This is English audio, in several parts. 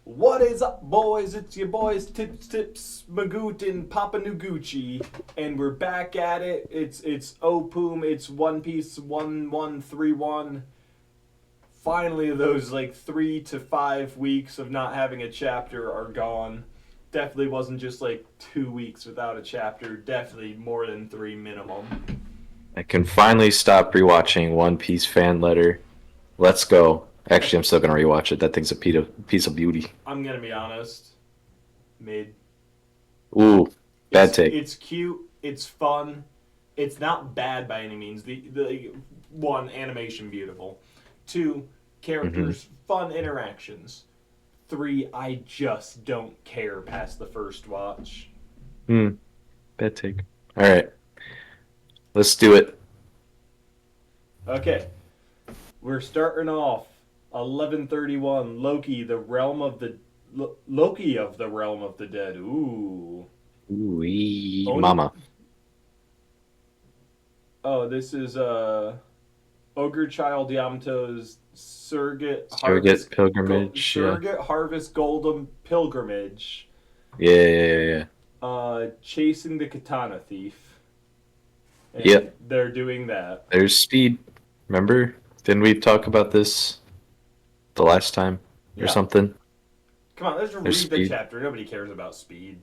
What is up, boys? It's your boys Tips Magoot and Papa Nuguchi, and we're back at it. It's Opum. It's One Piece 1131. Finally, those like 3 to 5 weeks of not having a chapter are gone. Definitely wasn't just like 2 weeks without a chapter. Definitely more than three minimum. I can finally stop rewatching One Piece fan letter. Let's go. Actually, I'm still gonna rewatch it. That thing's a piece of beauty. I'm gonna be honest. Mid. Ooh, bad take. It's cute. It's fun. It's not bad by any means. The one, animation beautiful. Two, characters, fun interactions. Three, I just don't care past the first watch. Hmm, bad take. All right, let's do it. Okay, we're starting off 1131. Loki, the realm of the Loki of the realm of the dead. Ooh. Ooh, Oni. mama. Oh, this is Ogre Child Yamato's Surrogate pilgrimage. Yeah, Surrogate Harvest Golden Pilgrimage. yeah. Chasing the Katana Thief. And Yep. they're doing that. There's Speed. Remember? Didn't we talk about this the last time or Yeah. something? Come on, let's read There's the Speed. chapter. Nobody cares about Speed.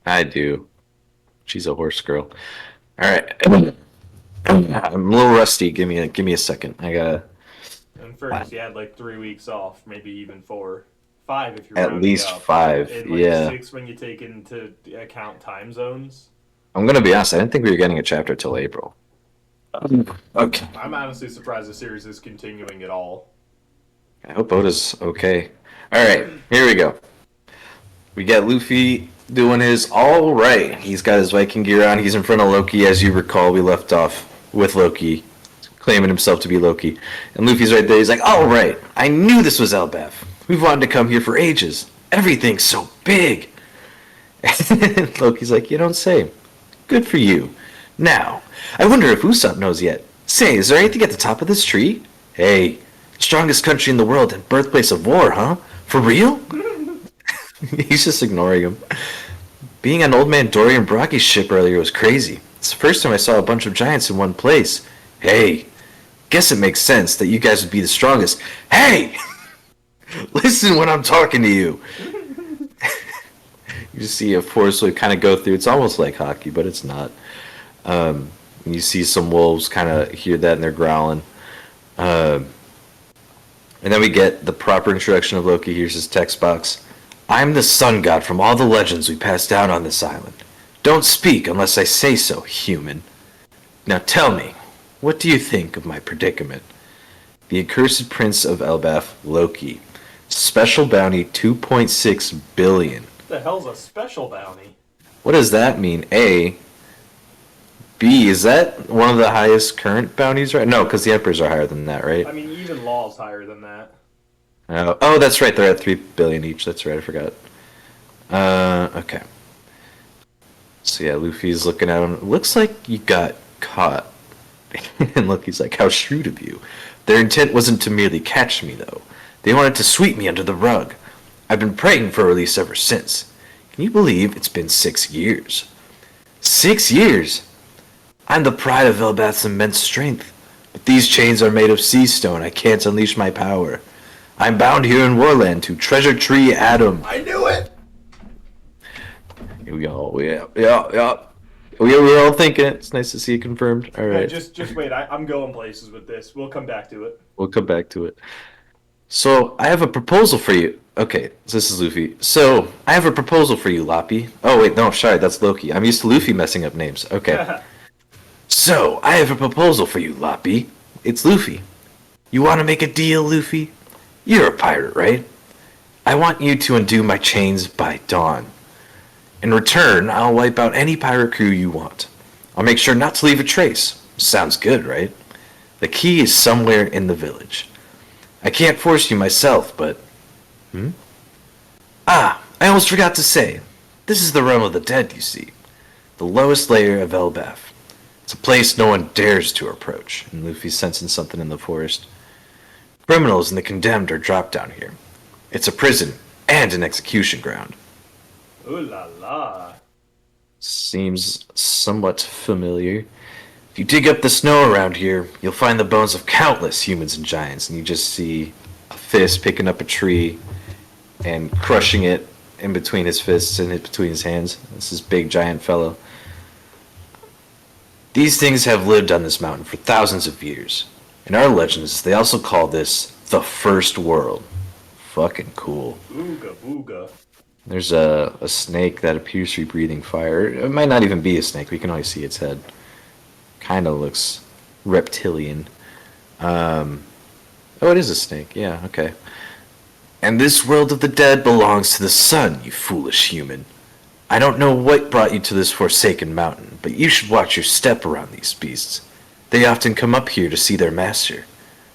I do. She's a horse girl. All right. I'm a little rusty. Give me a second. I gotta In fairness, he had like 3 weeks off, maybe even 4. 5 if you're at rounding least up. five. And like Yeah. 6 when you take into account time zones. I'm gonna be honest. I didn't think we were getting a chapter till April. Okay. I'm honestly surprised the series is continuing at all. I hope Oda's okay. All right. Here we go. We got Luffy doing his all right. He's got his Viking gear on. He's in front of Loki, as you recall. We left off with Loki claiming himself to be Loki, and Luffy's right there. He's like, "All right. I knew this was Elbaf. We've wanted to come here for ages. Everything's so big." And Loki's like, "You don't say. Good for you. Now, I wonder if Usopp knows yet. Say, is there anything at the top of this tree? Hey, strongest country in the world and birthplace of war, huh? For real?" He's just ignoring him. Being on Old Man Dorian Brocky's ship earlier was crazy. It's the first time I saw a bunch of giants in one place. Hey, guess it makes sense that you guys would be the strongest. Hey! Listen when I'm talking to you. You see a forest would kind of go through. It's almost like hockey, but it's not. And you see some wolves kind of hear that and they're growling. And then we get the proper introduction of Loki. Here's his text box. I'm the sun god from all the legends we passed down on this island. Don't speak unless I say so, human. Now tell me, what do you think of my predicament? The accursed prince of Elbaf, Loki. Special bounty 2.6 billion. What the hell's a special bounty? What does that mean? A. B. Is that one of the highest current bounties, right? No, because the emperors are higher than that, right? I mean, even Law's higher than that. Oh, that's right. They're at 3 billion each. That's right. I forgot. Okay. So yeah, Luffy's looking at him. It looks like you got caught. And Loki's like, how shrewd of you. Their intent wasn't to merely catch me, though. They wanted to sweep me under the rug. I've been praying for a release ever since. Can you believe it's been 6 years? 6 years? I'm the pride of Elbaf's immense strength. But these chains are made of sea stone. I can't unleash my power. I'm bound here in Warland to Treasure Tree Adam. I knew it! Here we go. Yeah. We were all thinking it. It's nice to see it confirmed. All right. Just wait. I'm going places with this. We'll come back to it. We'll come back to it. So, I have a proposal for you. Okay, so this is Luffy. So, I have a proposal for you, Loppy. Oh, wait, no, sorry, that's Loki. I'm used to Luffy messing up names. Okay. So, I have a proposal for you, Loppy. It's Luffy. You want to make a deal, Luffy? You're a pirate, right? I want you to undo my chains by dawn. In return, I'll wipe out any pirate crew you want. I'll make sure not to leave a trace. Sounds good, right? The key is somewhere in the village. I can't force you myself, but... I almost forgot to say. This is the realm of the dead, you see. The lowest layer of Elbaf. It's a place no one dares to approach. And Luffy's sensing something in the forest. Criminals and the condemned are dropped down here. It's a prison, and an execution ground. Ooh la la. Seems somewhat familiar. If you dig up the snow around here, you'll find the bones of countless humans and giants, and you just see a fist picking up a tree and crushing it in between his fists and in between his hands. This is big giant fellow. These things have lived on this mountain for thousands of years. In our legends, they also call this the First World. Fucking cool. Ooga booga. There's a snake that appears to be breathing fire. It might not even be a snake. We can only see its head. Kind of looks reptilian. Oh, it is a snake. Yeah, okay. And this world of the dead belongs to the sun, you foolish human. I don't know what brought you to this forsaken mountain, but you should watch your step around these beasts. They often come up here to see their master.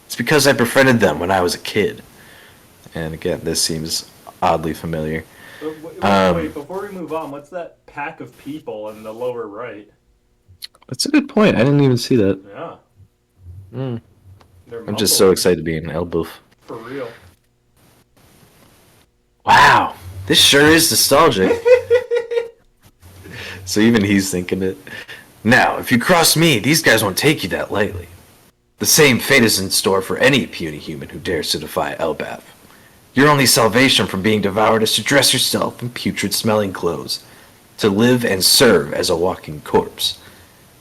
It's because I befriended them when I was a kid. And again, this seems oddly familiar. Wait, before we move on, what's that pack of people in the lower right? That's a good point. I didn't even see that. Yeah. Mm. They're I'm just so excited to be in Elbaf. For real. Wow, this sure is nostalgic. So even he's thinking it. Now, if you cross me, these guys won't take you that lightly. The same fate is in store for any puny human who dares to defy Elbaf. Your only salvation from being devoured is to dress yourself in putrid-smelling clothes, to live and serve as a walking corpse.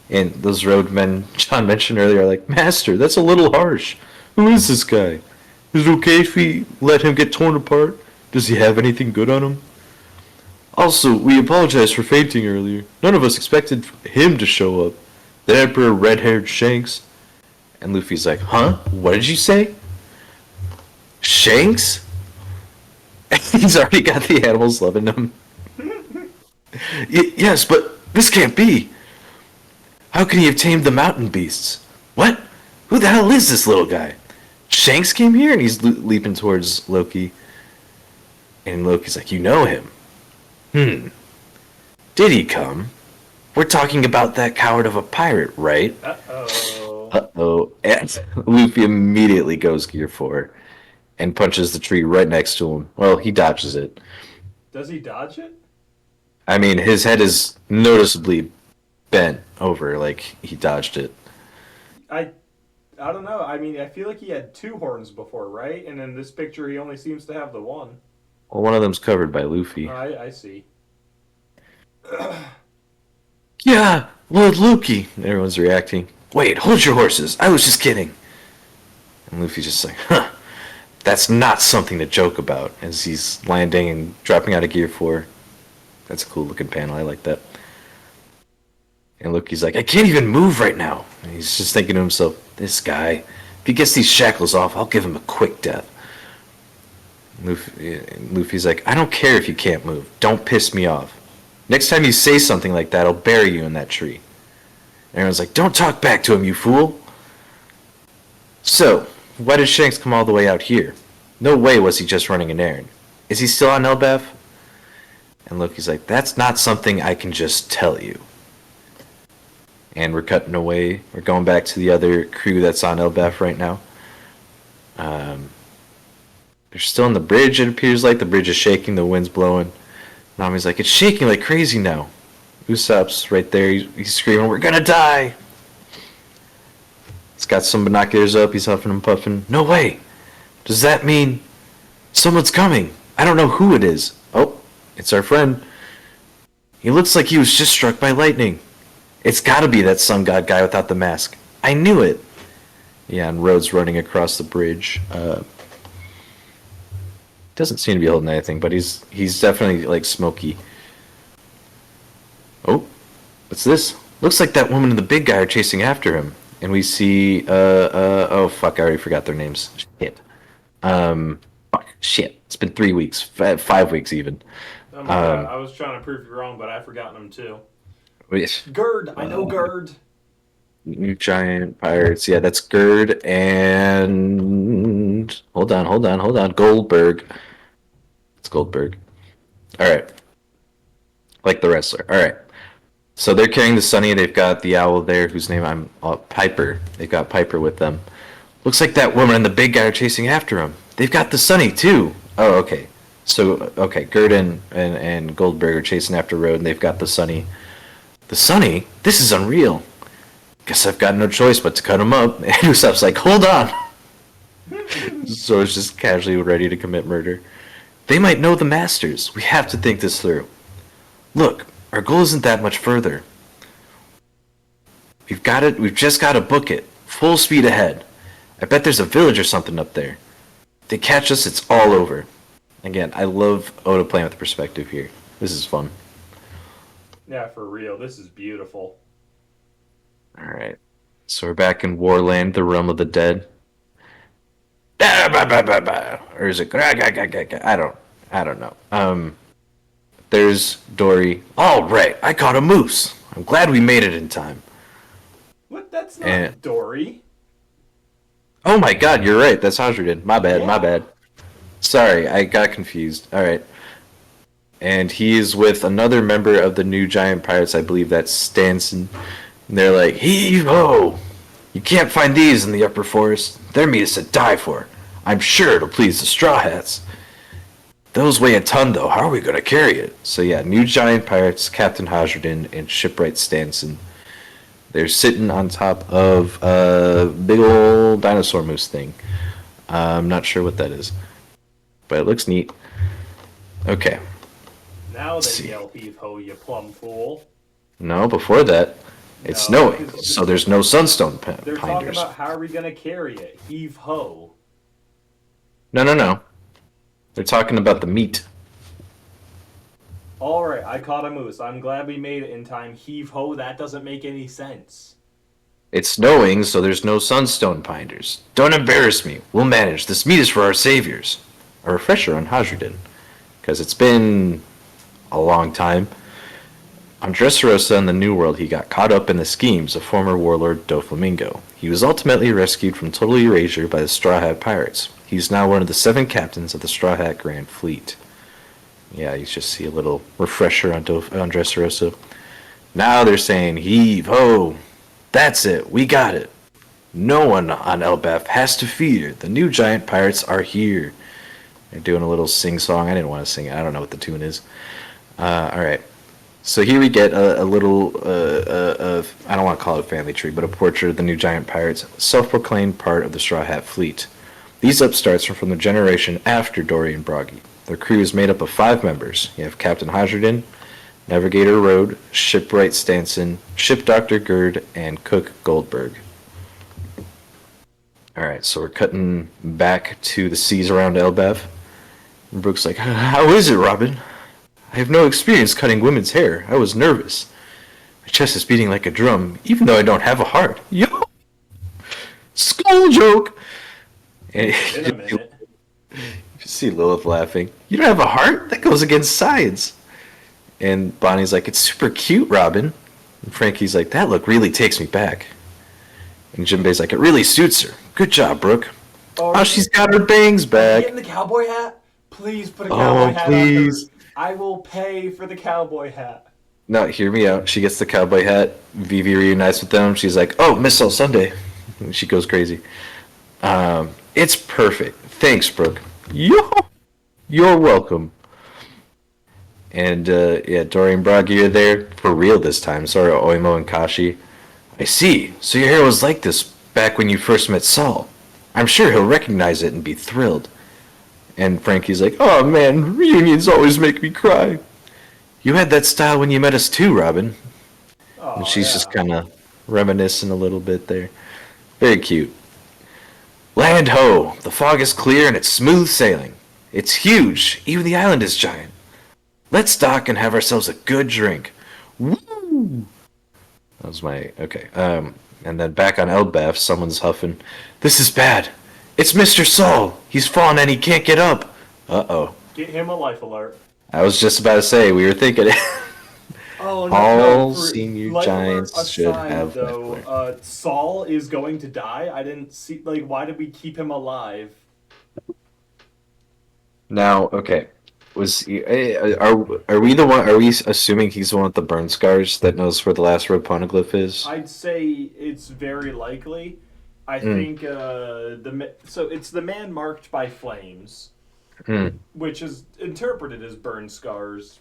And those roadmen John mentioned earlier are like, Master, that's a little harsh. Who is this guy? Is it okay if we let him get torn apart? Does he have anything good on him? Also, we apologize for fainting earlier. None of us expected him to show up. The Emperor red-haired Shanks. And Luffy's like, huh? What did you say? Shanks? He's already got the animals loving him. Yes, but this can't be. How can he have tamed the mountain beasts? What? Who the hell is this little guy? Shanks came here? And he's leaping towards Loki. And Loki's like, you know him. Did he come? We're talking about that coward of a pirate, right? Uh-oh. Uh-oh. And Luffy immediately goes Gear 4 and punches the tree right next to him. Well, he dodges it. Does he dodge it? I mean, his head is noticeably bent over, like he dodged it. I don't know. I mean, I feel like he had two horns before, right? And in this picture, he only seems to have the one. Well, one of them's covered by Luffy. I see. Yeah, Lord Loki. Everyone's reacting. Wait, hold your horses. I was just kidding. And Luffy's just like, huh. That's not something to joke about. As he's landing and dropping out of Gear 4. That's a cool looking panel. I like that. And Loki's like, I can't even move right now. And he's just thinking to himself, this guy, if he gets these shackles off, I'll give him a quick death. Luffy's like, I don't care if you can't move. Don't piss me off. Next time you say something like that, I'll bury you in that tree. And everyone's like, don't talk back to him, you fool. So, why did Shanks come all the way out here? No way was he just running an errand. Is he still on Elbaf? And Loki's like, that's not something I can just tell you. And we're cutting away. We're going back to the other crew that's on Elbaf right now. They're still on the bridge, it appears like. The bridge is shaking, the wind's blowing. Nami's like, it's shaking like crazy now. Usopp's right there, he's screaming, we're gonna die! He's got some binoculars up, he's huffing and puffing. No way! Does that mean someone's coming? I don't know who it is. Oh, it's our friend. He looks like he was just struck by lightning. It's gotta be that sun god guy without the mask. I knew it! Yeah, and Rhodes running across the bridge. Doesn't seem to be holding anything, but he's definitely like smoky. Oh, what's this? Looks like that woman and the big guy are chasing after him. And we see oh fuck, I already forgot their names. Shit. Fuck, shit. It's been 3 weeks, 5 weeks even. Oh my god, I was trying to prove you wrong, but I've forgotten them too. Yes. Gerd, I know Gerd. New Giant Pirates. Yeah, that's Gerd and hold on. Goldberg. It's Goldberg. Alright. Like the wrestler. Alright. So they're carrying the Sunny. They've got the owl there, whose name Piper. They've got Piper with them. Looks like that woman and the big guy are chasing after him. They've got the Sunny too. Oh, okay. So okay, Gurdon and Goldberg are chasing after Road, and they've got the Sunny. The Sunny? This is unreal. Guess I've got no choice but to cut him up. And Usopp's like, hold on. So it's just casually ready to commit murder. They might know the Masters. We have to think this through. Look, our goal isn't that much further. We've got it. We've just got to book it. Full speed ahead. I bet there's a village or something up there. If they catch us, it's all over. Again, I love Oda playing with the perspective here. This is fun. Yeah, for real. This is beautiful. All right. So we're back in Warland, the realm of the dead. Or is it? I don't know. There's Dory. All right, I caught a moose. I'm glad we made it in time. What? That's not And Dory. oh my God, you're right. That's Hajridin. My bad. My Yeah. bad. Sorry, I got confused. All right. And he is with another member of the new giant pirates. I believe that's Stanson. And they're like, heave ho! You can't find these in the upper forest. They're meat is to die for. I'm sure it'll please the Straw Hats. Those weigh a ton, though. How are we going to carry it? So yeah, new giant pirates, Captain Hajridin, and Shipwright Stanson. They're sitting on top of a big old dinosaur moose thing. I'm not sure what that is, but it looks neat. Okay, Now let's they see. yell heave ho, you plum fool. No, before that, it's No, snowing, so there's no sunstone they're talking pinders. about how are we gonna carry it? Heave ho. No. They're talking about the meat. Alright, I caught a moose. I'm glad we made it in time. Heave ho, that doesn't make any sense. It's snowing, so there's no sunstone pinders. Don't embarrass me. We'll manage. This meat is for our saviors. A refresher on Hajridin, because it's been a long time. On Dressrosa in the New World, he got caught up in the schemes of former warlord Doflamingo. He was ultimately rescued from total erasure by the Straw Hat Pirates. He's now one of the 7 captains of the Straw Hat Grand Fleet. Yeah, you just see a little refresher on Dressrosa. Now they're saying, heave ho! That's it, we got it. No one on Elbaf has to fear. The new giant pirates are here. They're doing a little sing-song. I didn't want to sing it. I don't know what the tune is. Alright. So here we get a little, I don't want to call it a family tree, but a portrait of the new giant pirates, self-proclaimed part of the Straw Hat Fleet. These upstarts are from the generation after Dory and Broggy. Their crew is made up of 5 members. You have Captain Hajridin, Navigator Road, Shipwright Stanson, Ship Doctor Gerd, and Cook Goldberg. Alright, so we're cutting back to the seas around Elbaf. And Brooke's like, how is it, Robin? I have no experience cutting women's hair. I was nervous. My chest is beating like a drum, even though I don't have a heart. Yo! Skull joke! And In a minute. you see Lilith laughing. You don't have a heart? That goes against science. And Bonnie's like, it's super cute, Robin. And Frankie's like, that look really takes me back. And Jinbei's like, it really suits her. Good job, Brooke. Oh, she's got her bangs back. Getting the cowboy hat? Please put a cowboy hat please. on her. I will pay for the cowboy hat. No, hear me out. She gets the cowboy hat. Vivi reunites with them. She's like, oh, Miss All Sunday. And she goes crazy. It's perfect. Thanks, Brooke. You're welcome. And, yeah, Dory and Broggy are there. For real this time. So are Oimo and Kashi. I see. So your hair was like this back when you first met Saul. I'm sure he'll recognize it and be thrilled. And Frankie's like, oh man, reunions always make me cry. You had that style when you met us too, Robin. Oh, And she's yeah. just kind of reminiscing a little bit there. Very cute. Land ho! The fog is clear and it's smooth sailing. It's huge. Even the island is giant. Let's dock and have ourselves a good drink. Woo! That was my... Okay. And then back on Elbaf, someone's huffing. This is bad. It's Mr. Saul. He's fallen and he can't get up. Uh-oh. Get him a life alert. I was just about to say, we were thinking it. Oh, no, All no, for senior life giants alert should aside, have life though, alert. Saul is going to die. I didn't see, like, why did we keep him alive? Now, okay. Are we the one? Are we assuming he's the one with the burn scars that knows where the last road poneglyph is? I'd say it's very likely. I think so it's the man marked by flames. Mm. which is interpreted as burn scars.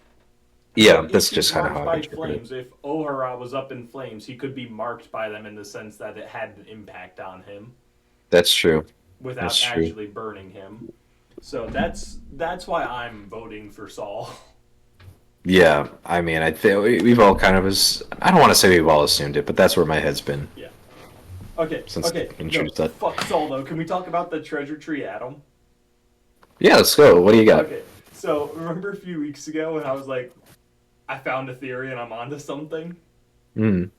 Yeah, But if that's he's just kind of marked how I by interpret it. flames, if Ohara was up in flames, he could be marked by them in the sense that it had an impact on him That's true. That's without true. actually burning him. So that's why I'm voting for Saul. Yeah, I mean, I think we've all kind of I don't want to say we've all assumed it, but that's where my head's been Yeah. Okay. since Okay. we No. introduced that. Fuck Saul though. Can we talk about the treasure tree, Adam? Yeah, let's go. What do you got? Okay. So remember a few weeks ago when I was like, I found a theory and I'm onto something. Mm.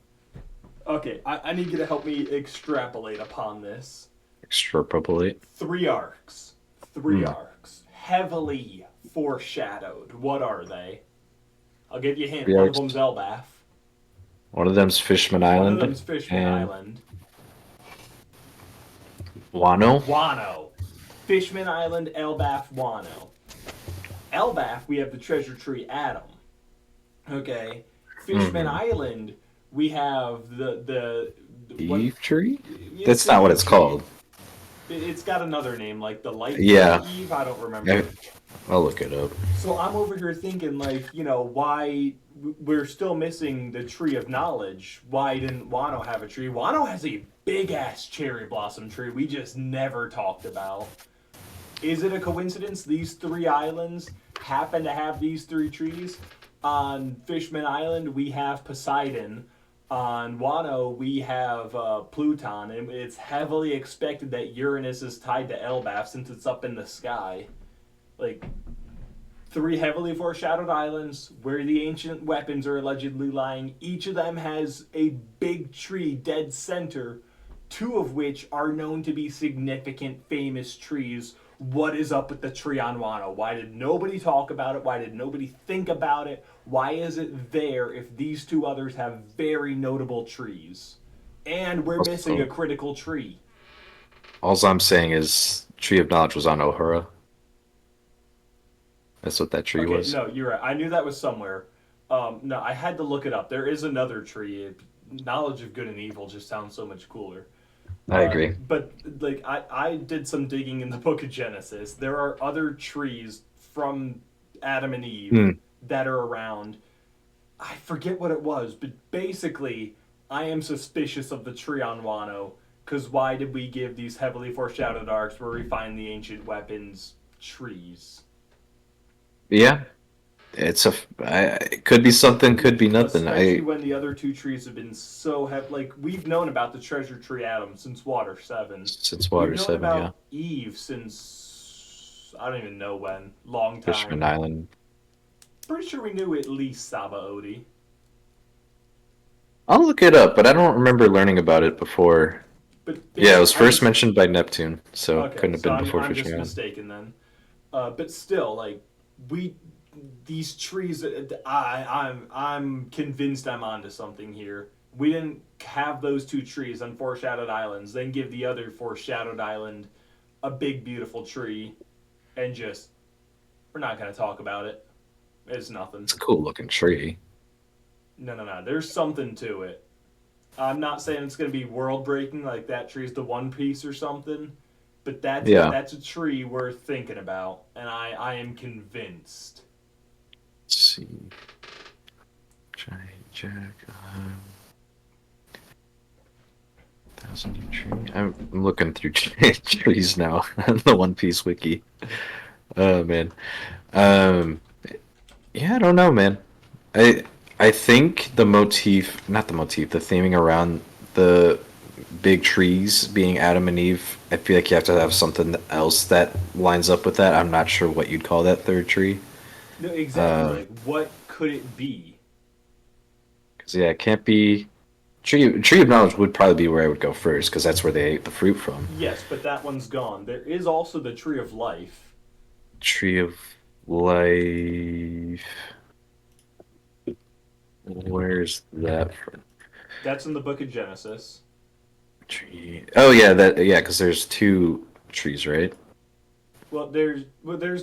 Okay. I need you to help me extrapolate upon this. Extrapolate. Three arcs. Three Mm. arcs. Heavily foreshadowed. What are they? I'll give you a hint. Three One of arcs. them's Elbaf. One of them's Fishman One of Island them's Fishman and Island. Wano. Wano. Fishman Island, Elbaf, Wano. Elbaf, we have the treasure tree Adam. Okay. Fishman Mm-hmm. Island, we have the what? Eve tree? It's That's the not what Eve it's tree. called. It's got another name, like the light tree Yeah, Eve. I don't remember. I'll look it up. So I'm over here thinking, like, why we're still missing the tree of knowledge. Why didn't Wano have a tree? Wano has a big ass cherry blossom tree we just never talked about. Is it a coincidence these three islands happen to have these three trees? On Fishman Island, we have Poseidon. On Wano, we have Pluton. And it's heavily expected that Uranus is tied to Elbaf since it's up in the sky. Like, three heavily foreshadowed islands where the ancient weapons are allegedly lying. Each of them has a big tree dead center, two of which are known to be significant, famous trees. What is up with the tree on Wano? Why did nobody talk about it? Why did nobody think about it? Why is it there if these two others have very notable trees? And we're missing a Also, critical tree. all I'm saying is Tree of Knowledge was on Ohara. That's what that tree Okay, was. no, you're right. I knew that was somewhere. No, I had to look it up. There is another tree. Knowledge of good and evil just sounds so much cooler. I agree. But like I did some digging in the book of Genesis. There are other trees from Adam and Eve Hmm. that are around. I forget what it was, but basically, I am suspicious of the tree on Wano. Because why did we give these heavily foreshadowed arcs where we find the ancient weapons trees? Yeah, it could be something, could be nothing. Especially when the other two trees have been so heavy. Like, we've known about the treasure tree Adam since Water 7. Since We've Water known 7, yeah. about Eve since I don't even know when. Long Fishman time. Island. Pretty sure we knew at least Saba Odi. I'll look it up, but I don't remember learning about it before. But Yeah, it basically, was first mentioned by Neptune, so okay, couldn't have so been I'm before I'm Fishman just Island. mistaken then. But still, like, we these trees. I'm convinced I'm onto something here. We didn't have those two trees on foreshadowed islands, then give the other foreshadowed island a big beautiful tree, and just we're not gonna talk about it. It's nothing. It's a cool looking tree. No, no, no. There's something to it. I'm not saying it's gonna be world breaking like that tree's the One Piece or something, but Yeah. that's a tree worth thinking about, and I am convinced. Let's see. Giant Jack. 1,000 year tree. I'm looking through trees now. The One Piece wiki. Oh man. Um. Yeah, I don't know, man. I I think the motif, not the motif, the theming around the big trees being Adam and Eve. I feel like you have to have something else that lines up with that. I'm not sure what you'd call that third tree. No, exactly. Uh, Like, what could it be? 'Cause yeah, it can't be tree of knowledge would probably be where I would go first because that's where they ate the fruit from. Yes, but that one's gone. There is also the tree of life. Tree of life. Where's that from? That's in the book of Genesis. Tree. Oh yeah, that yeah, because there's two trees, right? There's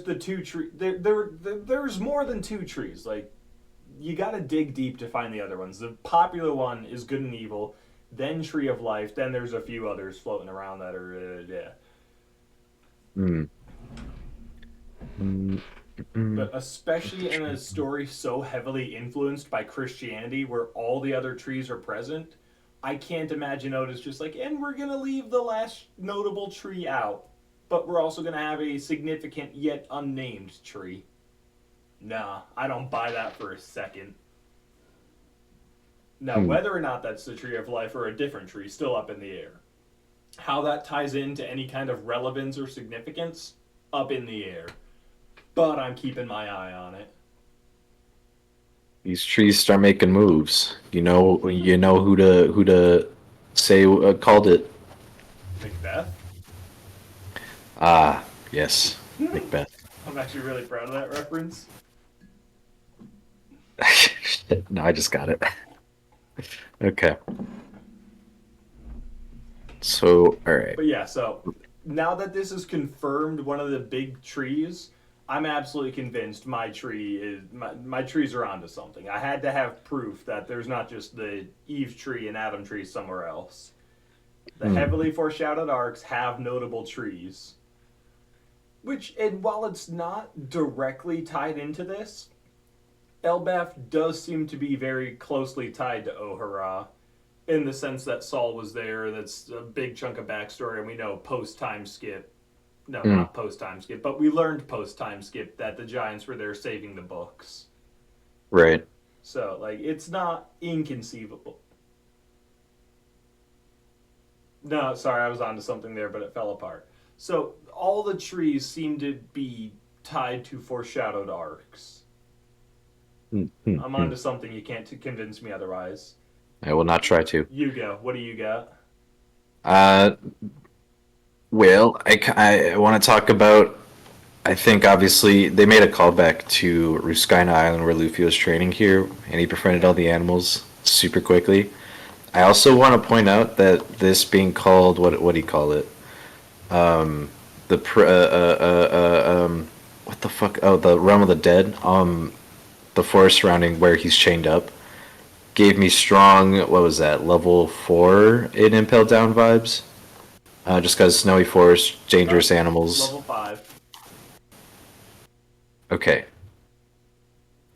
the two tree. There's more than two trees. Like, you got to dig deep to find the other ones. The popular one is good and evil, then tree of life. Then there's a few others floating around that are yeah. Hmm. Mm, mm, But especially in a story so heavily influenced by Christianity where all the other trees are present, I can't imagine Otis just like, and we're going to leave the last notable tree out, but we're also going to have a significant yet unnamed tree. Nah, I don't buy that for a second. Now, mm. whether or not that's the tree of life or a different tree, still up in the air. How that ties into any kind of relevance or significance, up in the air. But I'm keeping my eye on it. These trees start making moves. You know who to say called it. Macbeth? Ah, yes, I'm Macbeth. actually really proud of that reference. Shit, no, I just got it. Okay. So, all right. But yeah, so now that this is confirmed one of the big trees, I'm absolutely convinced my trees are onto something. I had to have proof that there's not just the Eve tree and Adam tree somewhere else. The Hmm. heavily foreshadowed arcs have notable trees. Which, and while it's not directly tied into this, Elbaf does seem to be very closely tied to Ohara in the sense that Saul was there. That's a big chunk of backstory, and we know post time skip. No, Hmm. not post time skip, but we learned post time skip that the Giants were there saving the books. Right. So, like, it's not inconceivable. No, sorry, I was onto something there, but it fell apart. So, all the trees seem to be tied to foreshadowed arcs. Hmm. Hmm. I'm Hmm. onto something you can't convince me otherwise. I will not try to. You go. What do you got? Uh, well, I want to talk about. I think obviously they made a callback to Ruskaina Island where Luffy was training here, and he befriended all the animals super quickly. I also want to point out that this being called what do you call it? The what the fuck? Oh, the realm of the dead. The forest surrounding where he's chained up gave me strong. What was that? Level 4 in Impel Down vibes. Just because snowy forest, Uh, dangerous animals. level 5. Okay,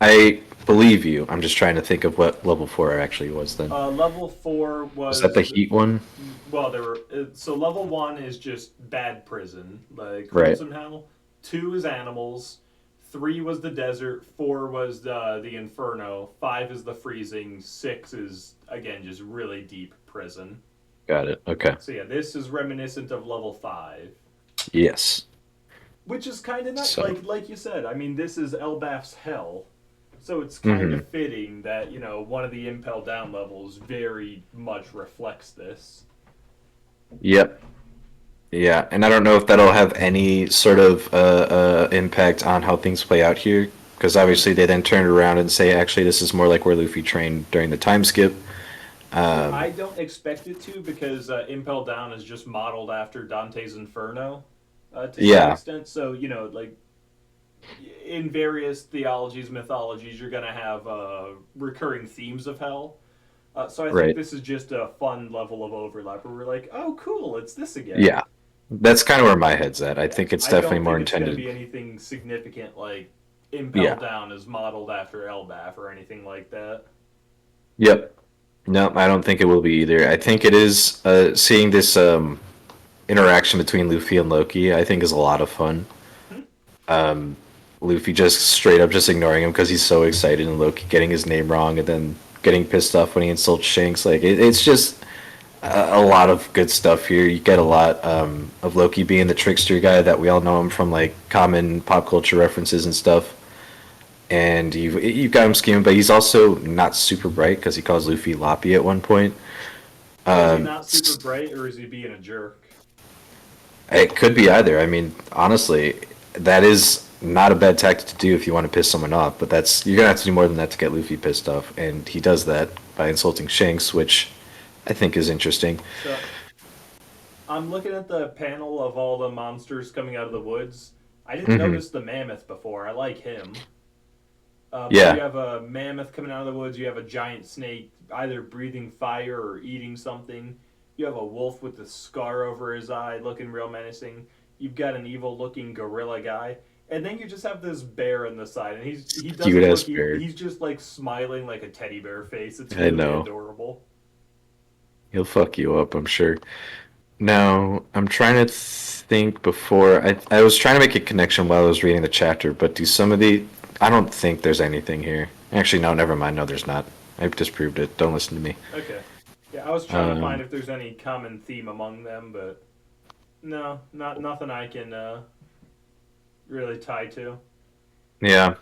I believe you. I'm just trying to think of what level 4 actually was then. Level 4 Was that the was. heat one? Well, there were. So, level 1 is just bad prison, like Right. Crimson Hell. 2 is animals. 3 was the desert. 4 was the Inferno. 5 is the freezing. 6 is, again, just really deep prison. Got it. Okay. So, yeah, this is reminiscent of level 5. Yes. Which is kind of nice. So. Like you said, I mean, this is Elbaf's hell. So it's kind Hmm. of fitting that, one of the Impel Down levels very much reflects this. Yep. Yeah, and I don't know if that'll have any sort of impact on how things play out here, because obviously they then turn around and say, actually, this is more like where Luffy trained during the time skip. I don't expect it to because Impel Down is just modeled after Dante's Inferno to some Yeah, extent. So, like in various theologies, mythologies, you're going to have recurring themes of hell. So I think right. this is just a fun level of overlap where we're like, oh, cool, it's this again. Yeah, that's kind of where my head's at. I think it's I definitely don't more think it's going to intended. be anything significant like Impel Yeah. Down is modeled after Elbaf or anything like that. Yep. No, I don't think it will be either. I think it is seeing this interaction between Luffy and Loki. I think is a lot of fun. Hmm? Luffy just straight up just ignoring him because he's so excited, and Loki getting his name wrong, and then getting pissed off when he insults Shanks. Like it's just a lot of good stuff here. You get a lot of Loki being the trickster guy that we all know him from, like common pop culture references and stuff. And you've got him scheming, but he's also not super bright because he calls Luffy Loppy at one point. So is he not super bright or is he being a jerk? It could be either. I mean, honestly, that is not a bad tactic to do if you want to piss someone off. But that's you're gonna have to do more than that to get Luffy pissed off, and he does that by insulting Shanks, which I think is interesting. So I'm looking at the panel of all the monsters coming out of the woods. I didn't Hmm. notice the mammoth before. I like him. But you Yeah, have a mammoth coming out of the woods. You have a giant snake either breathing fire or eating something. You have a wolf with a scar over his eye looking real menacing. You've got an evil looking gorilla guy. And then you just have this bear on the side, and he Cute doesn't ass look. bear. He's just like smiling like a teddy bear face. It's I really know. adorable. He'll fuck you up, I'm sure. Now, I'm trying to think before I was trying to make a connection while I was reading the chapter, but do some of the I don't think there's anything here. Actually, no, never mind. No, there's not. I've disproved it. Don't listen to me. Okay. Yeah, I was trying to find Um, if there's any common theme among them, but no, not nothing I can really tie to. yeah,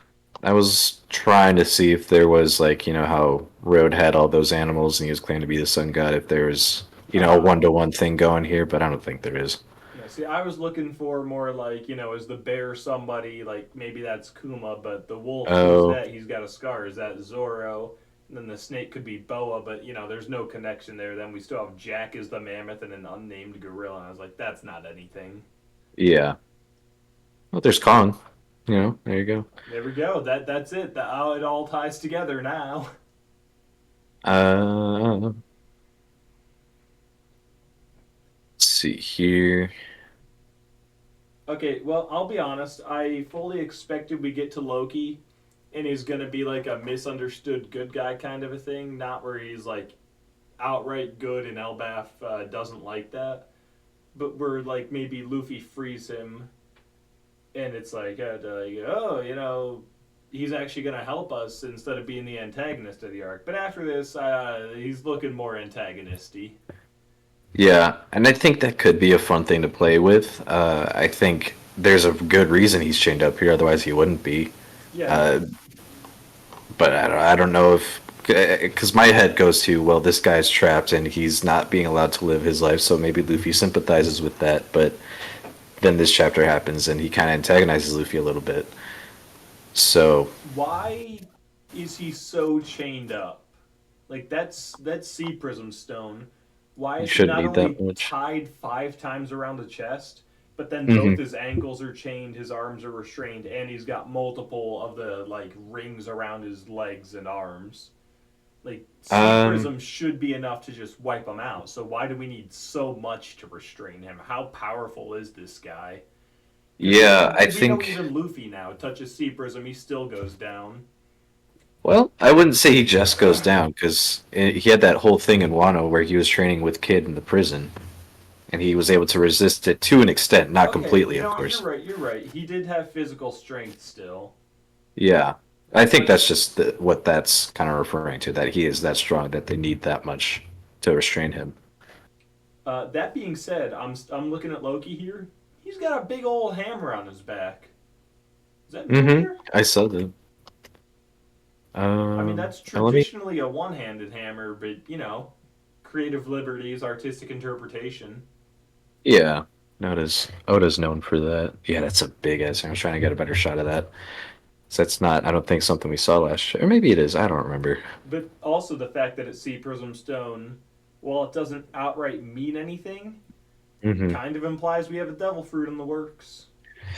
I was trying to see if there was like, how Road had all those animals and he was claiming to be the sun god, if there was, a Uh, one-to-one thing going here, but I don't think there is. yeah, see, I was looking for more like, is the bear somebody, like maybe that's Kuma, but the wolf, who's Oh, that? He's got a scar. Is that Zoro? And then the snake could be Boa, but, there's no connection there. Then we still have Jack as the mammoth and an unnamed gorilla. And I was like, that's not anything. yeah. Well, there's Kong. There you go. There we go. That's it. It all ties together now. Let's see here. Okay, well, I'll be honest. I fully expected we get to Loki and he's going to be like a misunderstood good guy kind of a thing, not where he's like outright good and Elbaf doesn't like that, but where like maybe Luffy frees him and it's like, oh, he's actually going to help us instead of being the antagonist of the arc. But after this, he's looking more antagonisty. Yeah, and I think that could be a fun thing to play with. I think there's a good reason he's chained up here, otherwise he wouldn't be. Yeah, Uh, but I don't know if because my head goes to, well, this guy's trapped and he's not being allowed to live his life, so maybe Luffy sympathizes with that. But then this chapter happens and he kind of antagonizes Luffy a little bit. So why is he so chained up? Like that's Sea Prism Stone. Why you is he shouldn't not need that only much. tied 5 times around the chest, but then Hmm. both his ankles are chained, his arms are restrained, and he's got multiple of the like rings around his legs and arms. Like Sea Um, Prism should be enough to just wipe him out. So why do we need so much to restrain him? How powerful is this guy? Because yeah, I we know think. even Luffy now touches Sea Prism, he still goes down. Well, I wouldn't say he just goes down because he had that whole thing in Wano where he was training with Kid in the prison, and he was able to resist it to an extent, not Okay, completely, of you're course. right. You're right. He did have physical strength still, Yeah, I think but that's just what that's kind of referring to, that he is that strong that they need that much to restrain him. that being said, I'm looking at Loki here. He's got a big old hammer on his back. Is that Mm-hmm. Mjolnir? I saw that. I mean, that's Let me. traditionally a one-handed hammer, but creative liberties, artistic interpretation. Yeah, Oda's known for that. Yeah, that's a big ass. I was trying to get a better shot of that. So that's not. I don't think something we saw last year, or maybe it is. I don't remember. But also the fact that it's Sea Prism Stone, while it doesn't outright mean anything, Hmm. kind of implies we have a devil fruit in the works.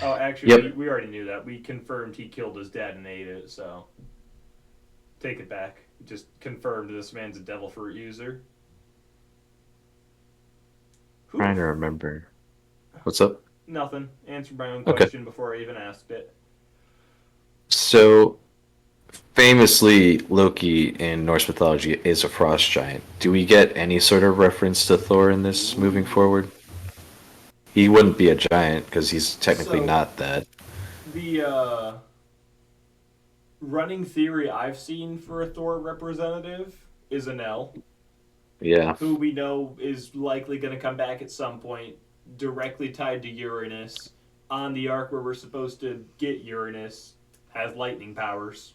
Oh, actually, we, Yep. we already knew that. We confirmed he killed his dad and ate it, so take it back. Just confirmed this man's a devil fruit user. Trying to Oof. remember. What's up? Nothing. Answered my own Okay. question before I even asked it. So famously, Loki in Norse mythology is a frost giant. Do we get any sort of reference to Thor in this moving Ooh. forward? He wouldn't be a giant because he's technically So not that. the running theory I've seen for a Thor representative is an L, Yeah. who we know is likely going to come back at some point, directly tied to Uranus. On the arc where we're supposed to get Uranus, has lightning powers.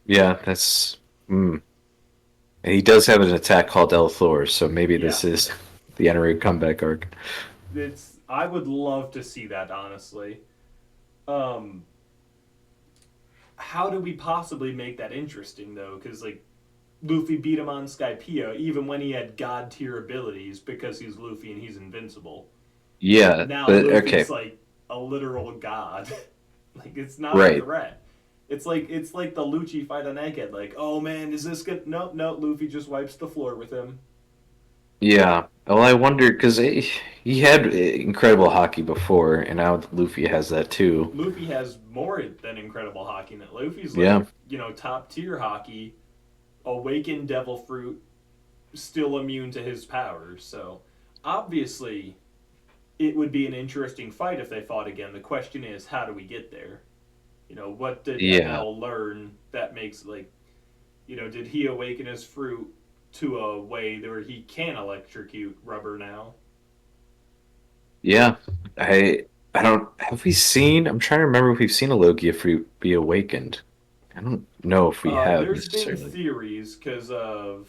Yeah, that's. Mm. And he does have an attack called El Thor, so maybe Yeah, this is the Eneru comeback arc. it's. I would love to see that honestly. Um, how do we possibly make that interesting though? Because like Luffy beat him on Skypiea even when he had god tier abilities because he's Luffy and he's invincible. Yeah, Now but okay, Luffy's like a literal god. Like it's not a right. threat. It's like the Lucci fight on Egghead. Like, oh man, is this good? No, no. Luffy just wipes the floor with him. Yeah. Well, I wonder because he had incredible hockey before, and now Luffy has that too. Luffy has more than incredible hockey. That Luffy's Yeah, like, top tier hockey, awakened devil fruit, still immune to his powers. So obviously, it would be an interesting fight if they fought again. The question is, how do we get there? What did yeah, ML learn that makes like, did he awaken his fruit to a way where he can electrocute rubber now? yeah. I I don't have we seen? I'm trying to remember if we've seen a Logia fruit be awakened. I don't know if we have There's been necessarily. theories because of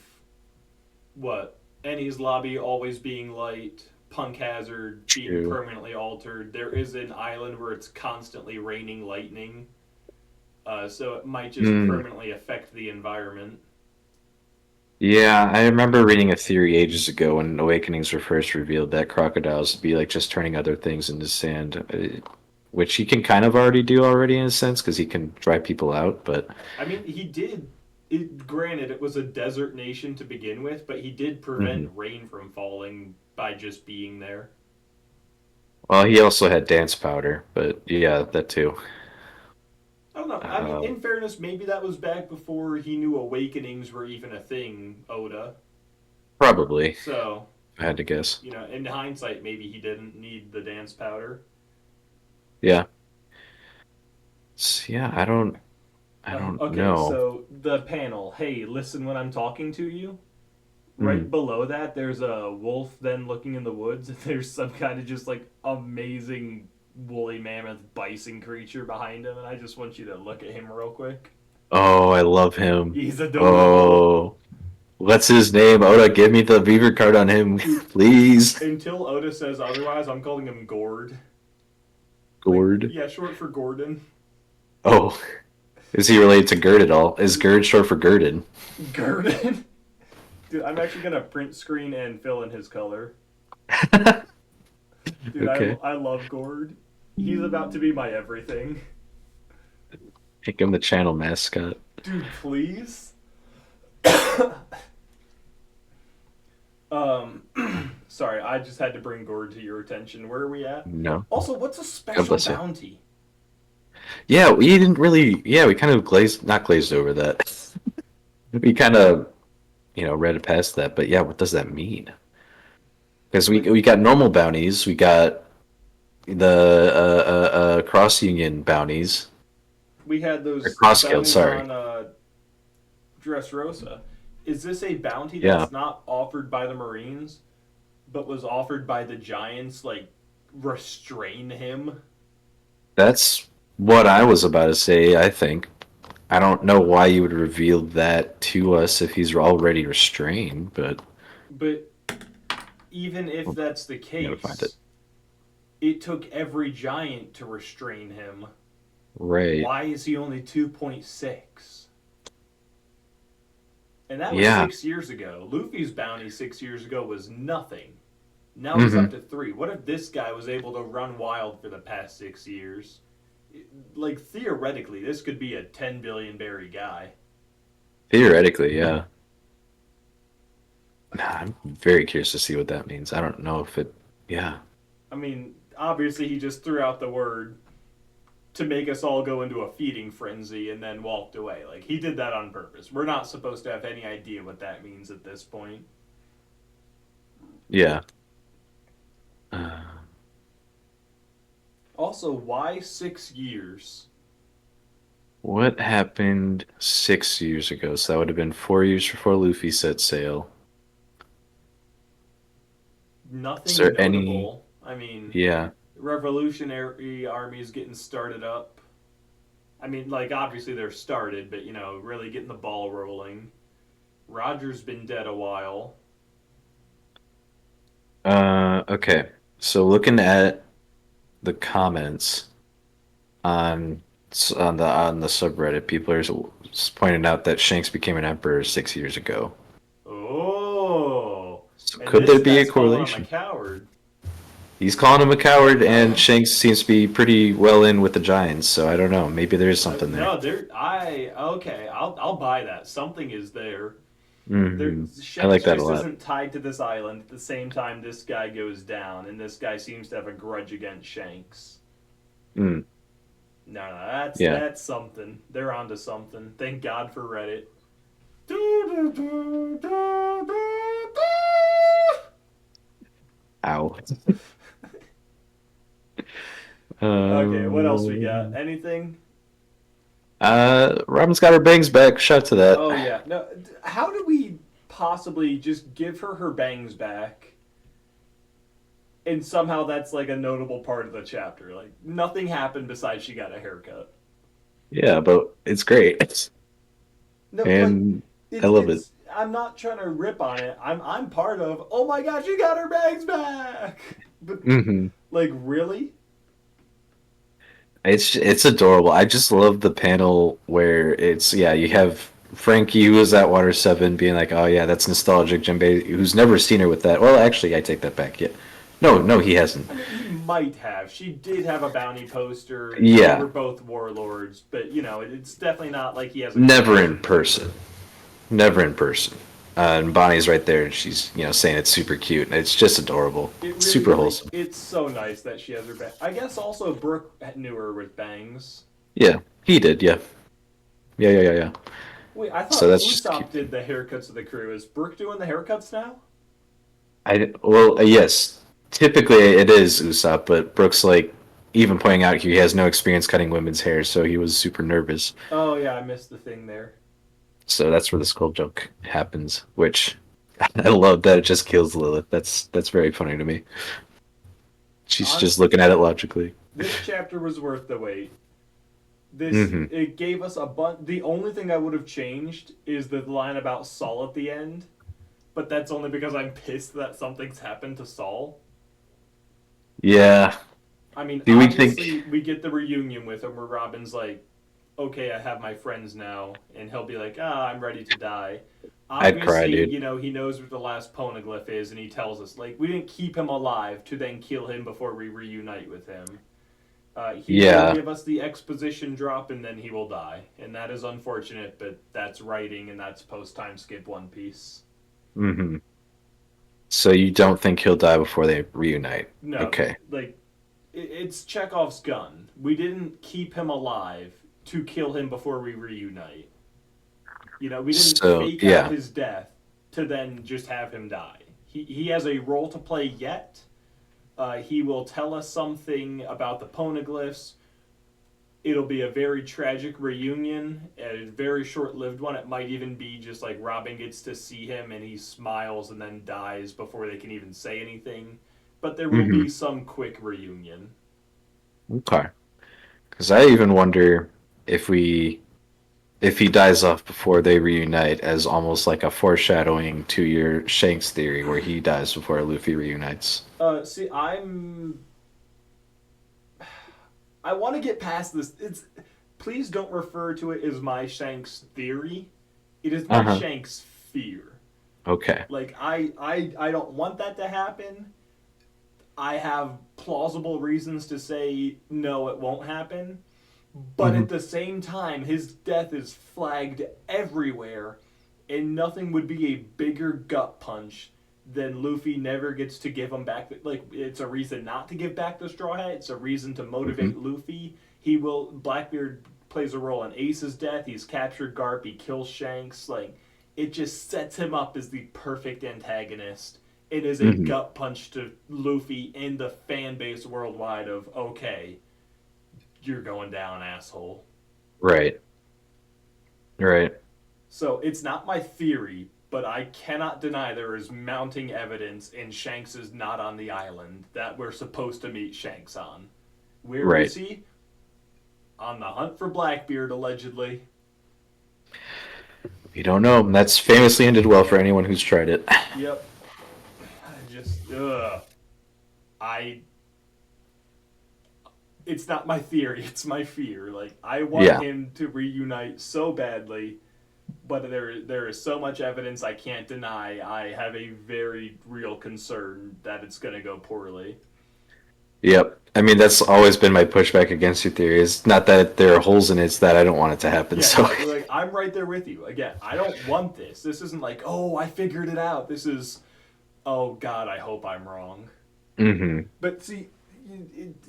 what Ennie's lobby always being light, Punk Hazard being True. permanently altered. There is an island where it's constantly raining lightning, so it might just Hmm. permanently affect the environment. Yeah, I remember reading a theory ages ago when Awakenings were first revealed that crocodiles would be like just turning other things into sand, which he can kind of already do already in a sense because he can dry people out. But I mean, he did. Granted, it was a desert nation to begin with, but he did prevent mhm. rain from falling by just being there. Well, he also had dance powder, but yeah, that too. I don't know. I mean, Um, in fairness, maybe that was back before he knew awakenings were even a thing, Oda. Probably, if So, I had to guess. in hindsight, maybe he didn't need the dance powder. Yeah, yeah. I don't Okay, know. so the panel. Hey, listen when I'm talking to you. Right Hmm. below that, there's a wolf then looking in the woods. There's some kind of just like amazing woolly mammoth bison creature behind him, and I just want you to look at him real quick. Oh, I love him. He's adorable. Oh, what's his name? Oda, give me the beaver card on him, Dude, please. until Oda says otherwise, I'm calling him Gord. Like, Gord. yeah, short for Gordon. Oh, is he related to Gerd at all? Is Gerd short for Gerdon? Gordon? Dude, I'm actually gonna print screen and fill in his color. Dude, Okay. I love Gord. He's about to be my everything. Make him the channel mascot. Dude, please? Um, sorry, I just had to bring Gord to your attention. Where are we at? No. Also, what's a God special bless you. bounty? Yeah, we didn't really. Yeah, we kind of glazed, not glazed over that. We kind of, read it past that. But yeah, what does that mean? Because we Like, we got normal bounties, we got the cross union bounties, we had or those cross guild. bounties Sorry. on Dressrosa. Is this a bounty Yeah, that's not offered by the Marines, but was offered by the Giants? Like, restrain him? that's what I was about to say. I think I don't know why you would reveal that to us if he's already restrained, but But even if well, that's the you gotta find it. case, it took every Giant to restrain him. Right. Why is he only 2.6? And that was Yeah. 6 years ago. Luffy's bounty 6 years ago was nothing. Now he's up Hmm. to 3. What if this guy was able to run wild for the past 6 years? Like, theoretically, this could be a 10 billion berry guy. Theoretically, yeah. Nah, I'm very curious to see what that means. I don't know if it. Yeah. I mean, obviously, he just threw out the word to make us all go into a feeding frenzy and then walked away. Like, he did that on purpose. We're not supposed to have any idea what that means at this point. Yeah. Uh, Also, why 6 years? what happened 6 years ago? So that would have been 4 years before Luffy set sail. Is Nothing there any? notable. I mean, Yeah. revolutionary armies getting started up. I mean, like, obviously they're started, but, really getting the ball rolling. Roger's been dead a while. Okay. So looking at the comments on on the subreddit, people are pointing out that Shanks became an emperor 6 years ago. Oh! So And could this there be a guy's calling him a correlation? coward. He's calling him a coward, and Shanks seems to be pretty well in with the Giants. So I don't know. Maybe there is something there. No, there. Okay, I'll buy that. Something is there. Hmm. I Shanks like that a just lot. isn't tied to this island at the same time this guy goes down, and this guy seems to have a grudge against Shanks. Mm, No, no, that's yeah. that's something. They're onto something. Thank God for Reddit. Ow. Okay, what else we got? Um, Anything? Robin's got her bangs back. Shout to that. Oh yeah. No, how do we possibly just give her her bangs back? And somehow that's like a notable part of the chapter. Like nothing happened besides she got a haircut. Yeah, but it's great, No, like and I it's love it. it's. I'm not trying to rip on it. I'm part of. Oh my God, she got her bangs back. But Hmm. like really? It's adorable. I just love the panel where it's yeah, you have Frankie who was at Water Seven being like, oh yeah, that's nostalgic. Jinbei who's never seen her with that. Well, actually, I take that back. Yeah, no, he hasn't. I mean, he might have. She did have a bounty poster. They were Yeah, both warlords, but it's definitely not like he has a never in connection to person. her. Never in person. And Bonnie's right there, and she's saying it's super cute. It's just adorable, It really, super really, wholesome. it's so nice that she has her bang. I guess also Brooke knew her with bangs. Yeah, he did. Yeah, yeah. Wait, I So thought that's just cute. Usopp did the haircuts of the crew. Is Brooke doing the haircuts now? Yes, typically it is Usopp, but Brooks like even pointing out he has no experience cutting women's hair, so he was super nervous. Oh yeah, I missed the thing there. So that's where the skull joke happens, which I love that it just kills Lilith. That's very funny to me. She's just Honestly, looking at it logically. this chapter was worth the wait. This Hmm. it gave us a bunch. The only thing I would have changed is the line about Saul at the end, but that's only because I'm pissed that something's happened to Saul. Yeah. I mean, Do we obviously think we get the reunion with him where Robin's like, "Okay, I have my friends now," and he'll be like, "Ah, I'm ready to die." I'd cry, Obviously, dude? he knows what the last poneglyph is, and he tells us like we didn't keep him alive to then kill him before we reunite with him. He will Yeah. give us the exposition drop, and then he will die, and that is unfortunate, but that's writing, and that's post time skip One Piece. Hmm. So you don't think he'll die before they reunite? No, Okay. like it's Chekhov's gun. We didn't keep him alive to kill him before we reunite. We didn't So fake out yeah. his death to then just have him die. He has a role to play yet. He will tell us something about the poneglyphs. It'll be a very tragic reunion, a very short lived one. It might even be just like Robin gets to see him and he smiles and then dies before they can even say anything. But there will Hmm. be some quick reunion. Okay. Because I even wonder if we if he dies off before they reunite as almost like a foreshadowing to your Shanks theory where he dies before Luffy reunites. See, I want to get past this. It's Please don't refer to it as my Shanks theory. It is my Uh-huh. Shanks fear. Okay. Like I don't want that to happen. I have plausible reasons to say no, it won't happen. But Hmm. at the same time, his death is flagged everywhere, and nothing would be a bigger gut punch than Luffy never gets to give him back. Like, it's a reason not to give back the Straw Hat, it's a reason to Hmm. motivate Luffy. Blackbeard plays a role in Ace's death, he's captured Garp, he kills Shanks. Like, it just sets him up as the perfect antagonist. It is a Hmm. gut punch to Luffy and the fan base worldwide of, okay, you're going down, asshole. Right. Right. So it's not my theory, but I cannot deny there is mounting evidence, and Shanks is not on the island that we're supposed to meet Shanks on. Where is Right. he? On the hunt for Blackbeard, allegedly. We don't know. That's famously ended well for anyone who's tried it. Yep. Ugh. I. It's not my theory, it's my fear. Like, I want Yeah. him to reunite so badly, but there is so much evidence I can't deny. I have a very real concern that it's going to go poorly. Yep. I mean, that's always been my pushback against your theory. It's not that there are holes in it; it's that I don't want it to happen. Yeah, So, no, like I'm right there with you. Again, I don't want this. This isn't like, oh, I figured it out. This is, oh God, I hope I'm wrong. hmm But see,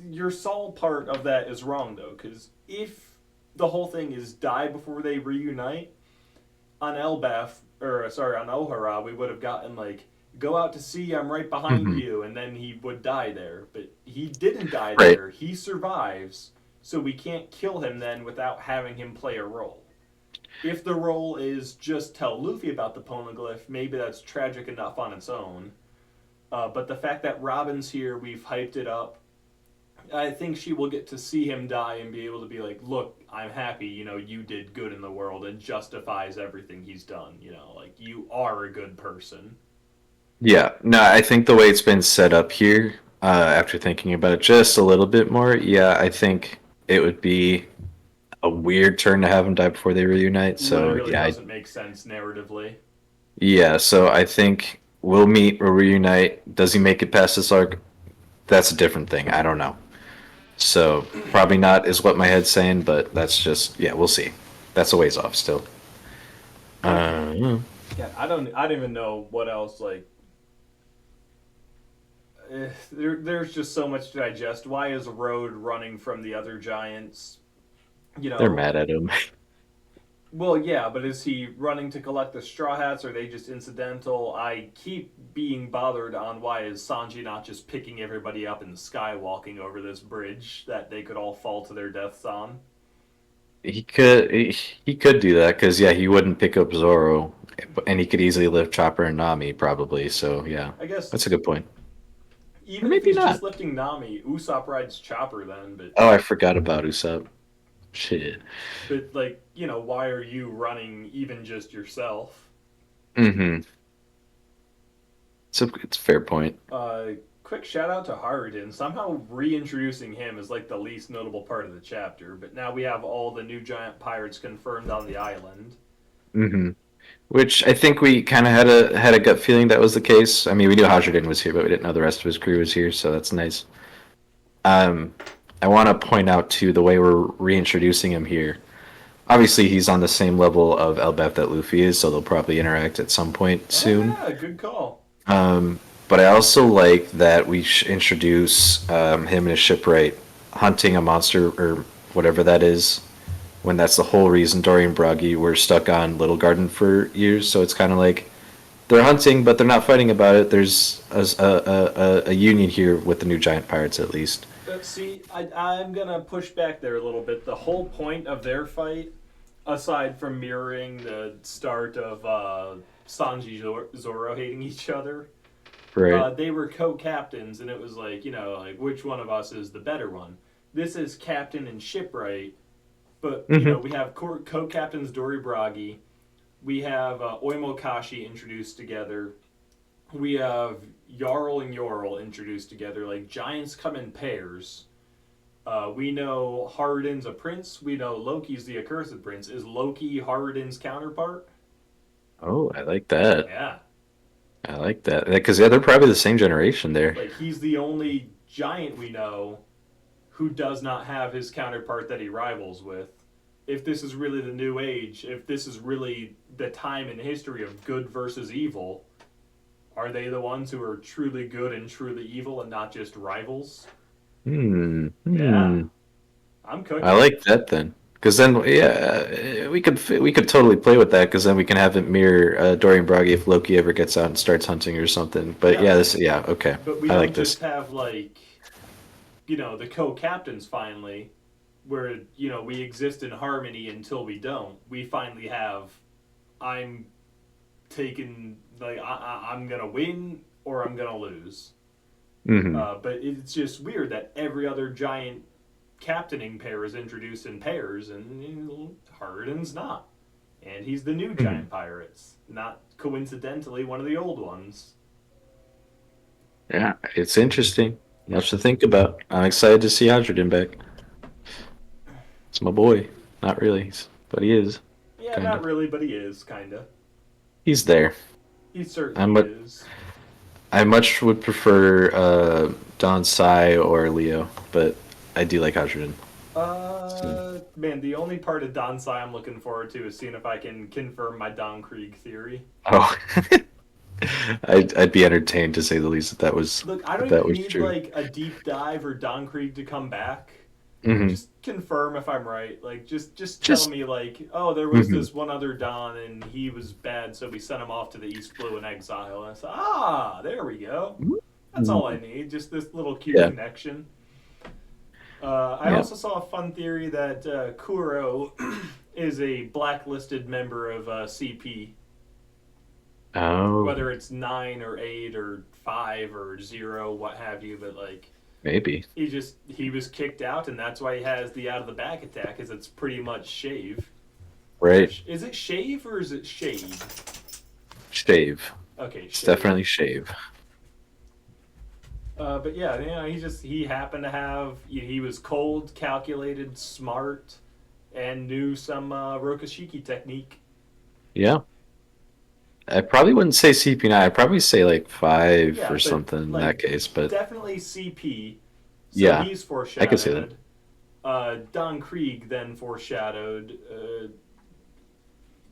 your Saul part of that is wrong though, because if the whole thing is die before they reunite on Elbaf, or sorry, on Ohara, we would have gotten like go out to sea, I'm right behind hmm you, and then he would die there. But he didn't die right. there. He survives, so we can't kill him then without having him play a role. If the role is just tell Luffy about the poneglyph, maybe that's tragic enough on its own. But the fact that Robin's here, we've hyped it up. I think she will get to see him die and be able to be like, look, I'm happy, you did good in the world and justifies everything he's done, like you are a good person. Yeah. No, I think the way it's been set up here, after thinking about it just a little bit more, yeah, I think it would be a weird turn to have them die before they reunite. So Literally yeah, doesn't make sense narratively. yeah. So I think we'll meet or reunite. Does he make it past this arc? That's a different thing. I don't know. So probably not is what my head's saying, but that's just yeah. We'll see. That's a ways off still. But Yeah. yeah, I don't even know what else like there's just so much to digest. Why is Road running from the other giants? You They're know, mad at him. Well, yeah, but is he running to collect the straw hats? Or are they just incidental? I keep being bothered on why is Sanji not just picking everybody up in the sky, walking over this bridge that they could all fall to their deaths on? He could do that because yeah, he wouldn't pick up Zoro, and he could easily lift Chopper and Nami probably. So yeah, I guess that's a good point. Or even if maybe he's just not. lifting Nami, Usopp rides Chopper then, Oh, I forgot about Usopp. Shit. but like why are you running even just yourself? Mm-hmm. It's a fair point. Uh, Quick shout out to Harden. Somehow reintroducing him is like the least notable part of the chapter, but now we have all the new giant pirates confirmed on the island. Mm-hmm. Which I think we kind of had a gut feeling that was the case. I mean, we knew Hajridin was here, but we didn't know the rest of his crew was here, so that's nice. Um, I want to point out too the way we're reintroducing him here. Obviously, he's on the same level of Elbaf that Luffy is, so they'll probably interact at some point Oh soon. yeah, good call. But I also like that we introduce him in a shipwright hunting a monster or whatever that is. When that's the whole reason Dory and Bragi were stuck on Little Garden for years, so it's kind of like they're hunting, but they're not fighting about it. There's a union here with the new giant pirates, at least. See, I'm gonna push back there a little bit. The whole point of their fight, aside from mirroring the start of Sanji Zoro hating each other, Right. they were co-captains, and it was like like which one of us is the better one. This is captain and shipwright, but hmm we have co-captains Dory Bragi. We have Oimokashi introduced together. We have Jarl and Yorl introduced together. Like giants come in pairs. We know Harden's a prince. We know Loki's the accursed prince. Is Loki Harden's counterpart? Oh, I like that. Yeah. I like that because yeah, they're probably the same generation there. Like he's the only giant we know who does not have his counterpart that he rivals with. If this is really the new age, if this is really the time in history of good versus evil, are they the ones who are truly good and truly evil and not just rivals? Hmm. Yeah, Hmm. I'm I cooking. like that then. Because then, yeah, we could totally play with that. Because then we can have it mirror Dorian Bragi if Loki ever gets out and starts hunting or something. But Yeah, yeah, this yeah okay. but we I don't like just this. have like the co-captains finally, where we exist in harmony until we don't. We finally have. I'm taking like I'm gonna win or I'm gonna lose. hmm But it's just weird that every other giant captaining pair is introduced in pairs, and Harden's not. And he's the new hmm giant pirates, not coincidentally one of the old ones. Yeah, it's interesting. Yeah, Much to think about. I'm excited to see Hydrogen back. It's my boy. Not really, but he is yeah, kind not of. really, but he is, kind of. He's there. He certainly I'm a, is. I much would prefer Don Sai or Leo, but I do like Hydrogen. So, Man, the only part of Don Sai I'm looking forward to is seeing if I can confirm my Don Krieg theory. oh, I'd be entertained to say the least Look, I if don't that even was need true. like a deep dive or Don Krieg to come back. Hmm. Just confirm if I'm right. Like, just tell Just me like, oh, there was hmm this one other Don and he was bad, so we sent him off to the East Blue in exile. And I said, ah, there we go. That's all I need. Just this little cute yeah, connection. I yeah. also saw a fun theory that Kuro is a blacklisted member of CP, Oh, whether it's 9 or 8 or 5 or 0, what have you. But like, maybe. he was kicked out, and that's why he has the out of the back attack. Is it's pretty much shave. Or Right. is it shave or is it shade? Shave. Okay, It's shave. definitely shave. But yeah, he happened to have he was cold, calculated, smart, and knew some Rokushiki technique. Yeah. I probably wouldn't say CP9. I'd probably say like five Yeah, or but something in like that case. But definitely CP. So yeah, he's I could say that. foreshadowed. Don Krieg then foreshadowed.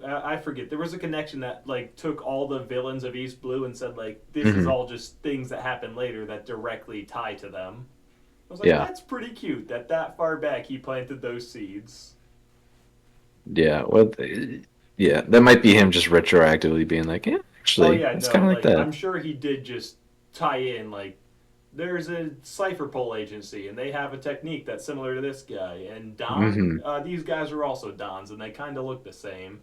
I forget. There was a connection that like took all the villains of East Blue and said like this is Hmm. all just things that happen later that directly tie to them. I was like, Yeah. that's pretty cute. That far back he planted those seeds. Yeah. Well, yeah, that might be him just retroactively being like, yeah, Oh actually, yeah, it's no, kind of like like that. I'm sure he did just tie in like there's a cipher pole agency and they have a technique that's similar to this guy and Don. Hmm. These guys are also Dons and they kind of look the same.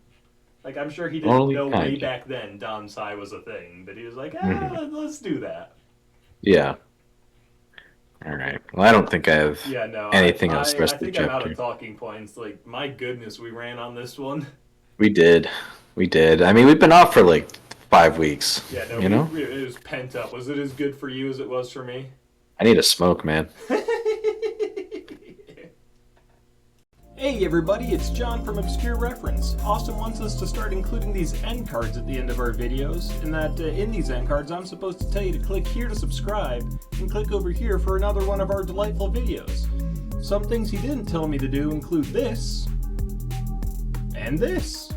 Like I'm sure he didn't Only know way kind of. back then Don Sai was a thing, but he was like, Hmm. let's do that. Yeah. All right. Well, I don't think I have Yeah, no, anything else the rest I of the think I'm out of chapter. talking points. Like my goodness, we ran on this one. We did. We did. I mean, we've been off for like 5 weeks, Yeah, no, you know? it was pent up. Was it as good for you as it was for me? I need a smoke, man. Hey everybody, it's John from Obscure Reference. Austin wants us to start including these end cards at the end of our videos, and that in these end cards I'm supposed to tell you to click here to subscribe, and click over here for another one of our delightful videos. Some things he didn't tell me to do include this, and this.